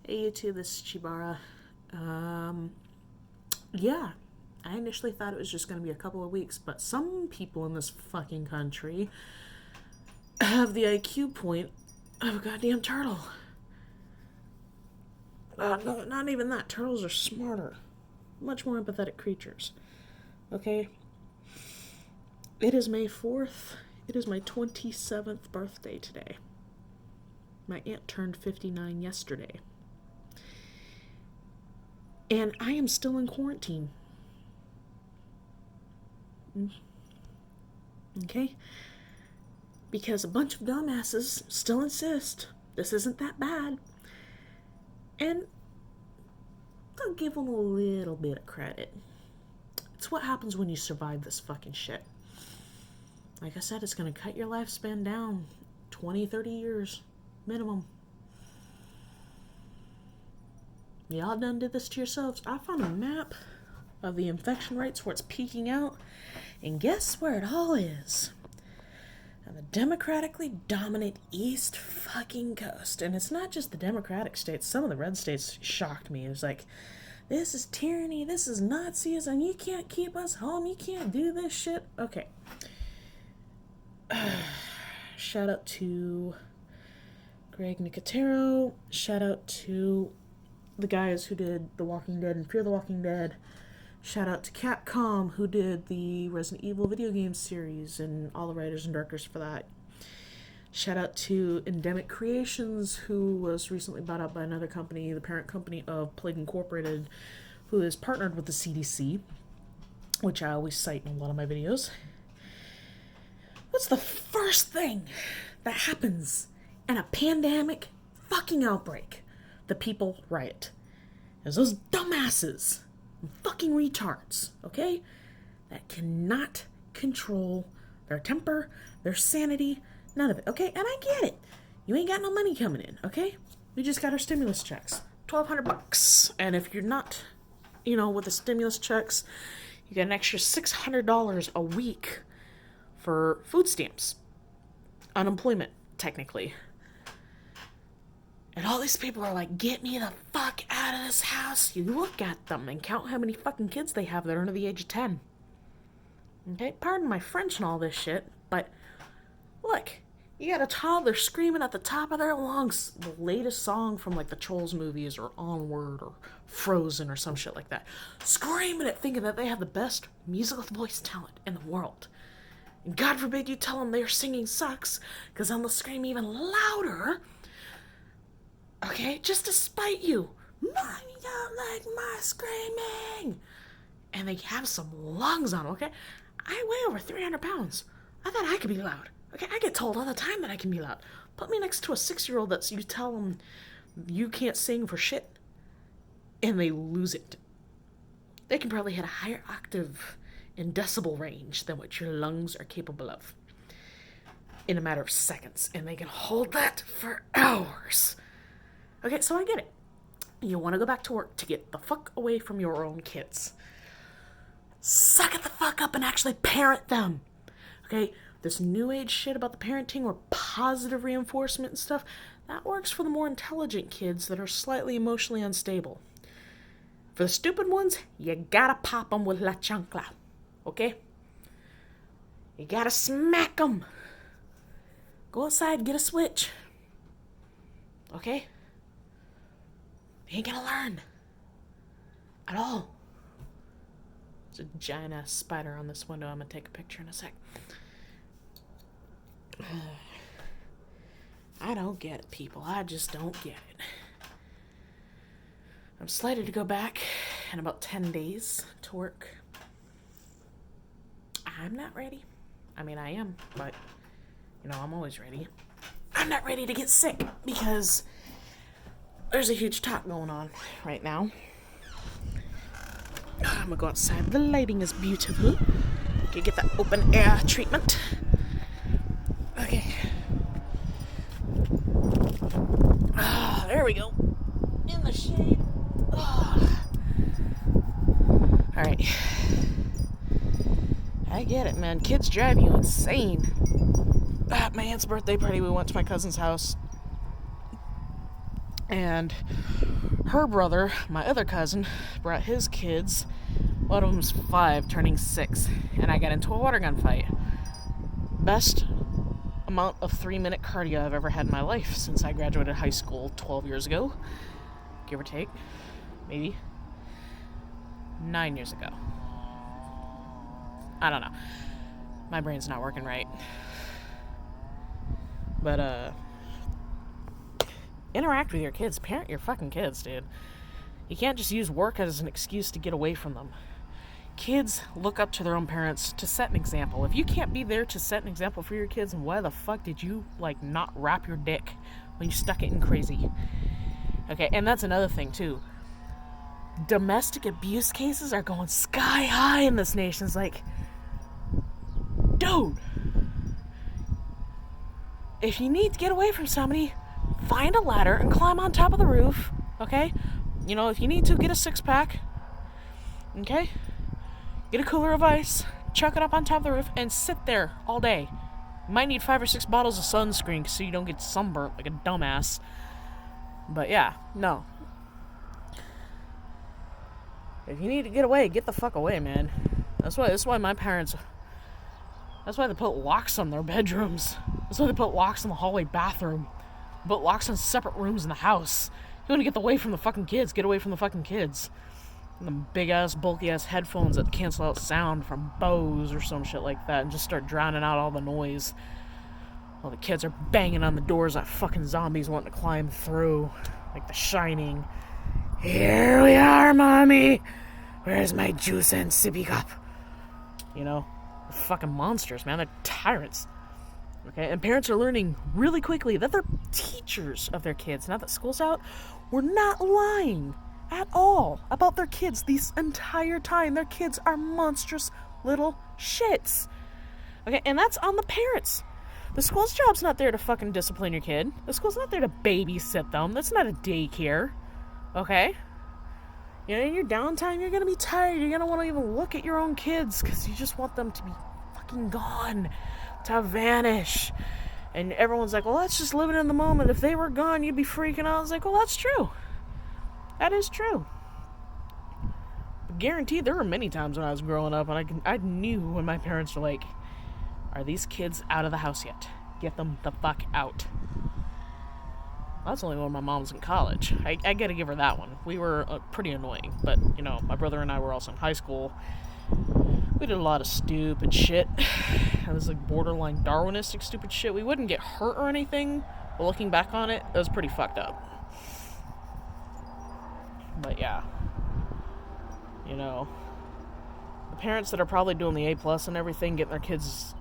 Hey YouTube, this is Chibara. Yeah, I initially thought it was just going to be a couple of weeks, but some people in this fucking country have the IQ point of a goddamn turtle. No, not even that. Turtles are smarter, much more empathetic creatures. Okay? It is May 4th. It is my 27th birthday today. My aunt turned 59 yesterday. And I am still in quarantine. Okay? Because a bunch of dumbasses still insist this isn't that bad. And I'll give them a little bit of credit. It's what happens when you survive this fucking shit. Like I said, it's going to cut your lifespan down 20, 30 years minimum. Y'all done did this to yourselves. I found a map of the infection rates where it's peaking out, and guess where it all is? On the democratically dominant East fucking Coast. And it's not just the Democratic states. Some of the red states shocked me. It was like, this is tyranny, this is Nazism, you can't keep us home, you can't do this shit. Okay. Shout out to Greg Nicotero. Shout out to the guys who did The Walking Dead and Fear the Walking Dead. Shout out to Capcom, who did the Resident Evil video game series and all the writers and directors for that. Shout out to Endemic Creations, who was recently bought out by another company, the parent company of Plague Incorporated, who is partnered with the CDC, which I always cite in a lot of my videos. What's the first thing that happens in a pandemic fucking outbreak? The people riot. There's those dumbasses, fucking retards, okay? That cannot control their temper, their sanity, none of it, okay? And I get it. You ain't got no money coming in, okay? We just got our stimulus checks. $1,200. And if you're not, with the stimulus checks, you get an extra $600 a week for food stamps. Unemployment, technically. And all these people are like, get me the fuck out of this house. You look at them and count how many fucking kids they have that are under the age of 10. Okay, pardon my French and all this shit, but look, you got a toddler screaming at the top of their lungs the latest song from like the Trolls movies or Onward or Frozen or some shit like that. Screaming it, thinking that they have the best musical voice talent in the world. And God forbid you tell them their singing sucks, because then they'll scream even louder. Okay, just to spite you. Mom, you don't like my screaming. And they have some lungs on them, okay? I weigh over 300 pounds. I thought I could be loud. Okay, I get told all the time that I can be loud. Put me next to a 6-year-old that you tell them you can't sing for shit, and they lose it. They can probably hit a higher octave in decibel range than what your lungs are capable of in a matter of seconds, and they can hold that for hours. Okay, so I get it. You want to go back to work to get the fuck away from your own kids. Suck it the fuck up and actually parent them. Okay, this new age shit about the parenting or positive reinforcement and stuff, that works for the more intelligent kids that are slightly emotionally unstable. For the stupid ones, you gotta pop them with la chancla. Okay? You gotta smack them. Go outside, get a switch. Okay? They ain't gonna learn. At all. There's a giant ass spider on this window. I'm gonna take a picture in a sec. I don't get it, people. I just don't get it. I'm slated to go back in about 10 days to work. I'm not ready. I mean, I am, but, I'm always ready. I'm not ready to get sick because there's a huge talk going on right now. I'm gonna go outside. The lighting is beautiful. Okay, get that open air treatment. Okay. There we go. In the shade. Alright. I get it, man. Kids drive you insane. At my aunt's birthday party, we went to my cousin's house. And her brother, my other cousin, brought his kids. One of them's 5, turning 6, and I got into a water gun fight. Best amount of 3-minute cardio I've ever had in my life since I graduated high school 12 years ago, give or take, maybe 9 years ago. I don't know. My brain's not working right. But, interact with your kids. Parent your fucking kids, dude. You can't just use work as an excuse to get away from them. Kids look up to their own parents to set an example. If you can't be there to set an example for your kids, then why the fuck did you, not wrap your dick when you stuck it in crazy? Okay, and that's another thing, too. Domestic abuse cases are going sky high in this nation. It's like, dude, if you need to get away from somebody, find a ladder and climb on top of the roof, okay? If you need to, get a 6-pack, okay? Get a cooler of ice, chuck it up on top of the roof, and sit there all day. You might need 5 or 6 bottles of sunscreen so you don't get sunburnt like a dumbass. But yeah, no. If you need to get away, get the fuck away, man. That's why my parents... That's why they put locks on their bedrooms. That's why they put locks in the hallway bathroom. Put locks on separate rooms in the house. You want to get away from the fucking kids, get away from the fucking kids. And the big-ass, bulky-ass headphones that cancel out sound from Bose or some shit like that and just start drowning out all the noise. While the kids are banging on the doors like fucking zombies wanting to climb through. Like The Shining. Here we are, Mommy! Where's my juice and sippy cup? They're fucking monsters, man. They're tyrants. Okay, and parents are learning really quickly that they're teachers of their kids. Now that school's out, we're not lying at all about their kids this entire time. Their kids are monstrous little shits. Okay, and that's on the parents. The school's job's not there to fucking discipline your kid. The school's not there to babysit them. That's not a daycare. Okay? In your downtime, you're gonna be tired. You're gonna want to even look at your own kids because you just want them to be fucking gone. To vanish. And everyone's like, well, let's just live it in the moment. If they were gone, you'd be freaking out. I was like, well, that's true. That is true. But guaranteed, there were many times when I was growing up and I knew when my parents were like, are these kids out of the house yet? Get them the fuck out. That's only when my mom was in college. I gotta give her that one. We were pretty annoying. But, my brother and I were also in high school. We did a lot of stupid shit. It was borderline Darwinistic stupid shit. We wouldn't get hurt or anything, but looking back on it, it was pretty fucked up. But yeah. The parents that are probably doing the A+ and everything, getting their kids,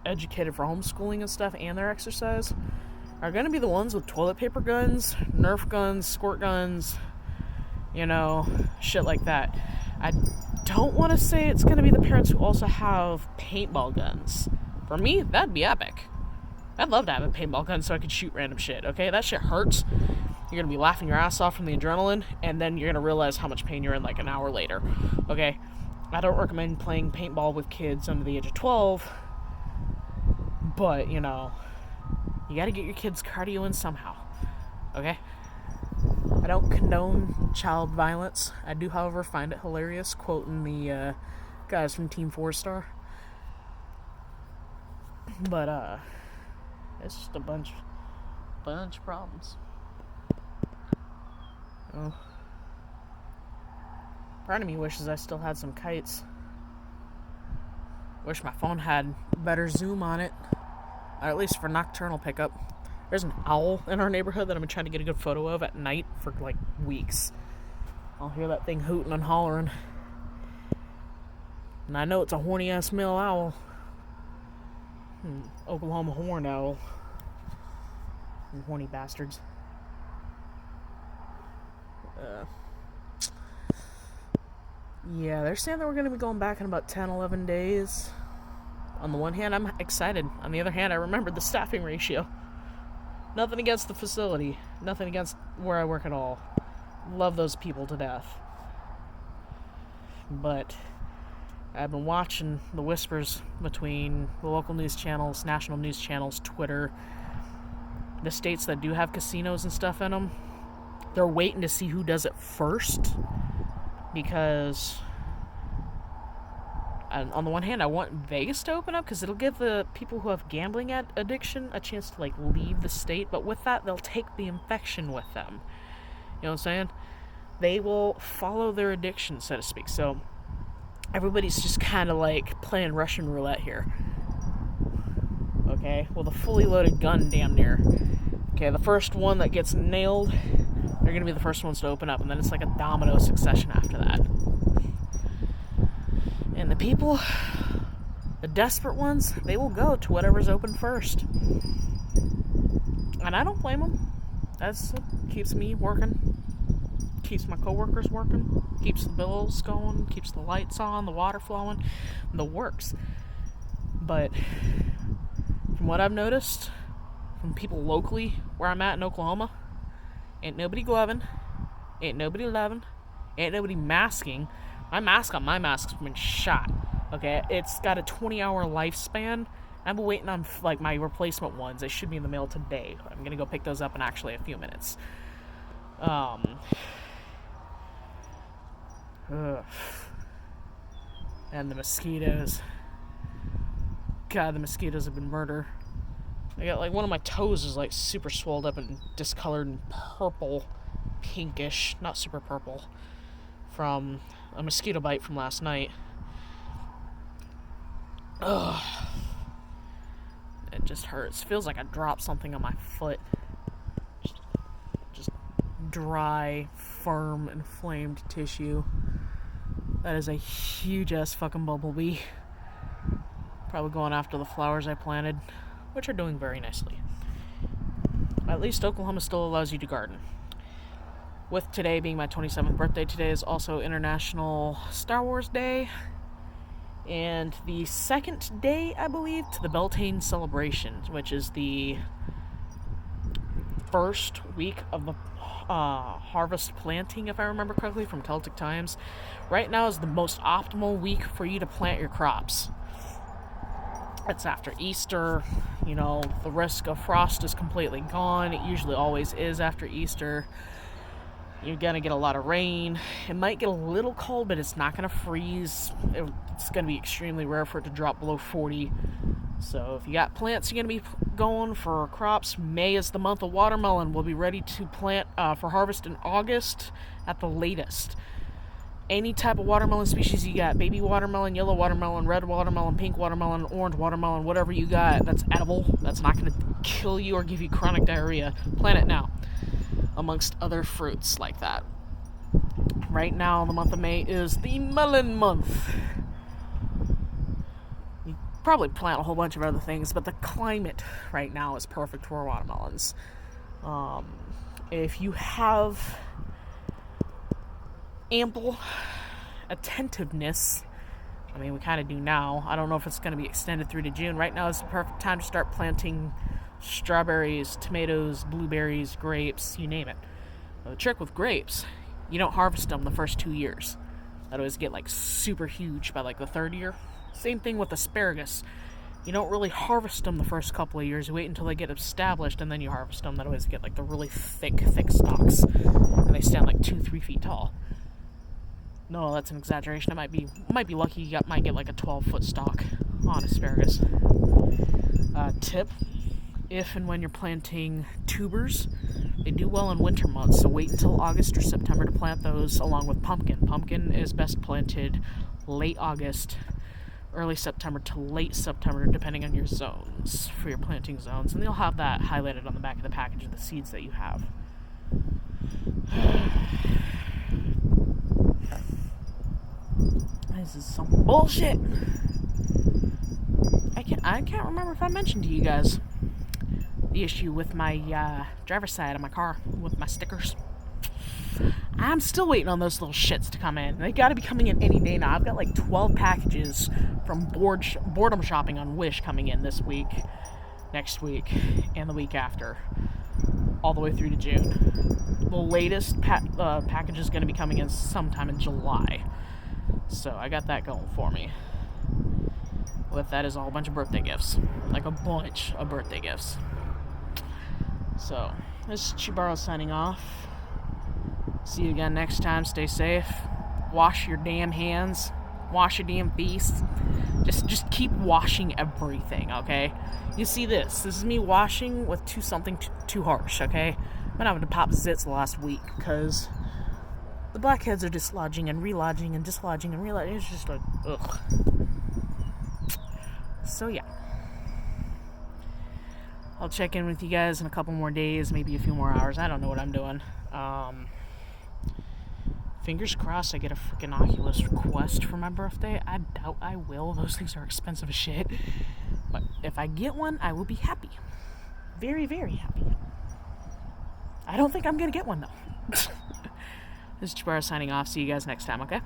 educated for homeschooling and stuff and their exercise, are gonna be the ones with toilet paper guns, Nerf guns, squirt guns, shit like that. I don't want to say it's going to be the parents who also have paintball guns. For me, that'd be epic. I'd love to have a paintball gun so I could shoot random shit, okay? That shit hurts. You're going to be laughing your ass off from the adrenaline, and then you're going to realize how much pain you're in an hour later, okay? I don't recommend playing paintball with kids under the age of 12, but, you got to get your kids cardio in somehow, okay? I don't condone child violence. I do, however, find it hilarious, quoting the guys from Team 4-Star. But, it's just a bunch of problems. Oh. Part of me wishes I still had some kites. Wish my phone had better zoom on it. Or at least for nocturnal pickup. There's an owl in our neighborhood that I've been trying to get a good photo of at night for weeks. I'll hear that thing hooting and hollering. And I know it's a horny ass male owl. Oklahoma horned owl. You horny bastards. Yeah, they're saying that we're going to be going back in about 10, 11 days. On the one hand, I'm excited. On the other hand, I remembered the staffing ratio. Nothing against the facility. Nothing against where I work at all. Love those people to death. But I've been watching the whispers between the local news channels, national news channels, Twitter, the states that do have casinos and stuff in them. they're waiting to see who does it first, because on the one hand, I want Vegas to open up because it'll give the people who have gambling addiction a chance to, like, leave the state. But with that, they'll take the infection with them. You know what I'm saying? They will follow their addiction, so to speak. So everybody's just kind of like playing Russian roulette here. Okay? With a fully loaded gun damn near. Okay, the first one that gets nailed, they're going to be the first ones to open up. And then it's like a domino succession after that. And the people, the desperate ones, they will go to whatever's open first. And I don't blame them. That's what keeps me working. Keeps my coworkers working. Keeps the bills going. Keeps the lights on, the water flowing, the works. But from what I've noticed, from people locally where I'm at in Oklahoma, ain't nobody gloving, ain't nobody loving, ain't nobody masking. My mask's been shot. Okay, it's got a 20-hour lifespan. I've been waiting on, like, my replacement ones. They should be in the mail today. I'm gonna go pick those up in actually a few minutes. And the mosquitoes. God, the mosquitoes have been murder. I got, like, one of my toes is, like, super swelled up and discolored and purple, pinkish, not super purple, from a mosquito bite from last night. Ugh. It just hurts. Feels like I dropped something on my foot. Just dry, firm, inflamed tissue. That is a huge-ass fucking bumblebee. Probably going after the flowers I planted, which are doing very nicely. At least Oklahoma still allows you to garden. With today being my 27th birthday, today is also International Star Wars Day. And the second day, I believe, to the Beltane celebration, which is the first week of the harvest planting, if I remember correctly, from Celtic times. Right now is the most optimal week for you to plant your crops. It's after Easter. You know, the risk of frost is completely gone. It usually always is after Easter. You're going to get a lot of rain. It might get a little cold, but it's not going to freeze. It's going to be extremely rare for it to drop below 40. So if you got plants you're going to be going for crops, May is the month of watermelon. We'll be ready to plant for harvest in August at the latest. Any type of watermelon species you got, baby watermelon, yellow watermelon, red watermelon, pink watermelon, orange watermelon, whatever you got that's edible, that's not going to kill you or give you chronic diarrhea, plant it now. Amongst other fruits like that. Right now, the month of May is the melon month. You probably plant a whole bunch of other things, but the climate right now is perfect for watermelons. If you have ample attentiveness, I mean, we kind of do now. I don't know if it's going to be extended through to June. Right now is the perfect time to start planting strawberries, tomatoes, blueberries, grapes, you name it. Now, the trick with grapes, you don't harvest them the first 2 years. That always get, like, super huge by, like, the third year. Same thing with asparagus. You don't really harvest them the first couple of years. You wait until they get established, and then you harvest them. That always get, like, the really thick stalks. And they stand, like, 2-3 feet tall. No, that's an exaggeration. It might be lucky you might get, like, a 12-foot stalk on asparagus. Tip. If and when you're planting tubers, they do well in winter months, so wait until August or September to plant those, along with pumpkin. Pumpkin is best planted late August, early September to late September, depending on your zones, for your planting zones, and they'll have that highlighted on the back of the package of the seeds that you have. This is some bullshit. I can't remember if I mentioned to you guys the issue with my driver's side of my car with my stickers. I'm still waiting on those little shits to come in. They gotta be coming in any day now. I've got like 12 packages from boredom shopping on Wish coming in this week, next week, and the week after, all the way through to June. The latest package is going to be coming in sometime in July. So I got that going for me. With that is all a bunch of birthday gifts. Like a bunch of birthday gifs. So, this is Chibara signing off. See you again next time. Stay safe. Wash your damn hands. Wash your damn face. Just keep washing everything, okay? You see this. This is me washing with something too harsh, okay? I'm gonna have to pop zits the last week because the blackheads are dislodging and relodging and dislodging and relodging. It's just like, ugh. So, yeah. I'll check in with you guys in a couple more days, maybe a few more hours. I don't know what I'm doing. Fingers crossed I get a freaking Oculus Quest for my birthday. I doubt I will. Those things are expensive as shit. But if I get one, I will be happy. Very, very happy. I don't think I'm going to get one, though. This is Chibara signing off. See you guys next time, okay?